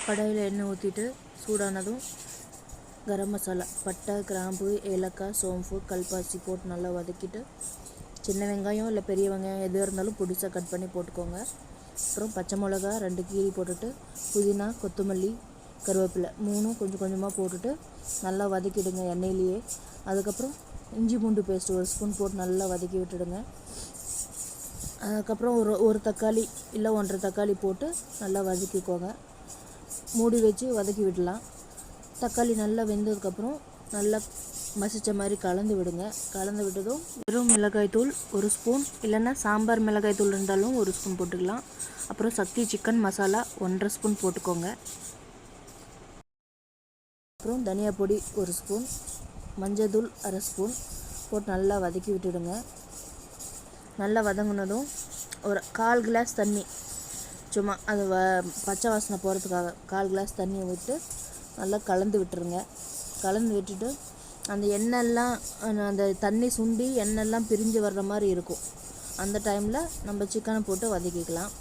கடாயில் எண்ணெய் ஊற்றிட்டு சூடானதும் கரம் மசாலா, பட்டை, கிராம்பு, ஏலக்காய், சோம்பு, கல்பாசி போட்டு நல்லா வதக்கிட்டு சின்ன வெங்காயம் இல்லை பெரிய வெங்காயம் எது இருந்தாலும் பொடிசாக கட் பண்ணி போட்டுக்கோங்க. அப்புறம் பச்சை மிளகா 2 கீரி போட்டுட்டு புதினா, கொத்தமல்லி, கருவேப்பிலை 3 கொஞ்சம் கொஞ்சமாக போட்டுட்டு நல்லா வதக்கிடுங்க எண்ணெயிலேயே. அதுக்கப்புறம் இஞ்சி பூண்டு பேஸ்ட் 1 ஸ்பூன் போட்டு நல்லா வதக்கி விட்டுடுங்க. அதுக்கப்புறம் ஒரு தக்காளி இல்லை 1.5 தக்காளி போட்டு நல்லா வதக்கிக்கோங்க. மூடி வச்சு வதக்கி விடலாம். தக்காளி நல்லா வெந்ததுக்கப்புறம் நல்லா மசித்த மாதிரி கலந்து விடுங்க. கலந்து விட்டதும் வெறும் மிளகாய்த்தூள் 1 ஸ்பூன் இல்லைன்னா சாம்பார் மிளகாய்த்தூள் இருந்தாலும் 1 ஸ்பூன் போட்டுக்கலாம். அப்புறம் சக்தி சிக்கன் மசாலா 1.5 ஸ்பூன் போட்டுக்கோங்க. அப்புறம் தனியா பொடி 1 ஸ்பூன், மஞ்சள்தூள் 1/2 ஸ்பூன் போட்டு நல்லா வதக்கி விட்டுடுங்க. நல்லா வதங்கினதும் ஒரு 1/4 கிளாஸ் தண்ணி, சும்மா அது பச்சை வாசனை போகிறதுக்காக 1/4 கிளாஸ் தண்ணியை விட்டு நல்லா கலந்து விட்டுருங்க. கலந்து விட்டுட்டு அந்த எண்ணெய்லாம் அந்த தண்ணி சுண்டி எண்ணெய்லாம் பிரிஞ்சு வர்ற மாதிரி இருக்கும். அந்த டைமில் நம்ம சிக்கனை போட்டு வதக்கிக்கலாம்.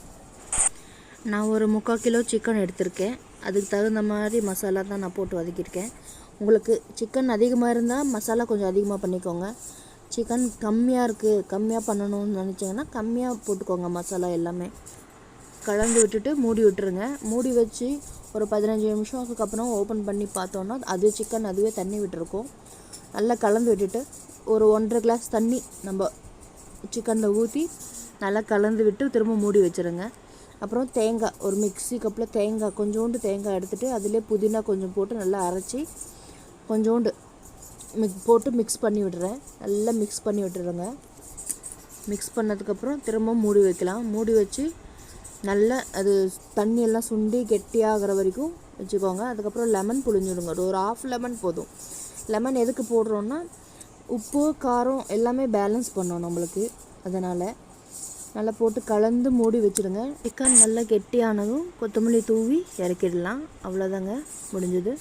நான் ஒரு 3/4 கிலோ சிக்கன் எடுத்திருக்கேன். அதுக்கு தகுந்த மாதிரி மசாலா தான் நான் போட்டு வதக்கியிருக்கேன். உங்களுக்கு சிக்கன் அதிகமாக இருந்தால் மசாலா கொஞ்சம் அதிகமாக பண்ணிக்கோங்க. சிக்கன் கம்மியாக இருக்குது, கம்மியாக பண்ணணும்னு நினச்சிங்கன்னா கம்மியாக போட்டுக்கோங்க மசாலா எல்லாமே. கலந்து விட்டுட்டு மூடி விட்டுருங்க. மூடி வச்சு ஒரு 15 நிமிஷத்துக்கு அப்புறம் ஓப்பன் பண்ணி பார்த்தோன்னா அது சிக்கன் அதுவே தண்ணி விட்டுருக்கும். நல்லா கலந்து விட்டுட்டு ஒரு 1.5 கிளாஸ் தண்ணி நம்ம சிக்கனில் ஊற்றி நல்லா கலந்து விட்டு திரும்ப மூடி வச்சுருங்க. அப்புறம் தேங்காய், ஒரு மிக்ஸி கப்பில் தேங்காய், கொஞ்சோண்டு தேங்காய் எடுத்துகிட்டு அதிலே புதினா கொஞ்சம் போட்டு நல்லா அரைச்சி கொஞ்சோண்டு போட்டு மிக்ஸ் பண்ணி விடுறேன். நல்லா மிக்ஸ் பண்ணி விட்டுருங்க. மிக்ஸ் பண்ணதுக்கப்புறம் திரும்ப மூடி வைக்கலாம். மூடி வச்சு நல்லா அது தண்ணியெல்லாம் சுண்டி கெட்டியாகிற வரைக்கும் வச்சுக்கோங்க. அதுக்கப்புறம் லெமன் புழிஞ்சிடுங்க. ஒரு 1/2 லெமன் போதும். லெமன் எதுக்கு போடுறோன்னா உப்பு காரம் எல்லாமே பேலன்ஸ் பண்ணோம் நம்மளுக்கு. அதனால் நல்லா போட்டு கலந்து மூடி வச்சுடுங்க. சிக்கன் நல்லா கெட்டியானதும் கொத்தமல்லி தூவி இறக்கிடலாம். அவ்வளோதாங்க, முடிஞ்சது.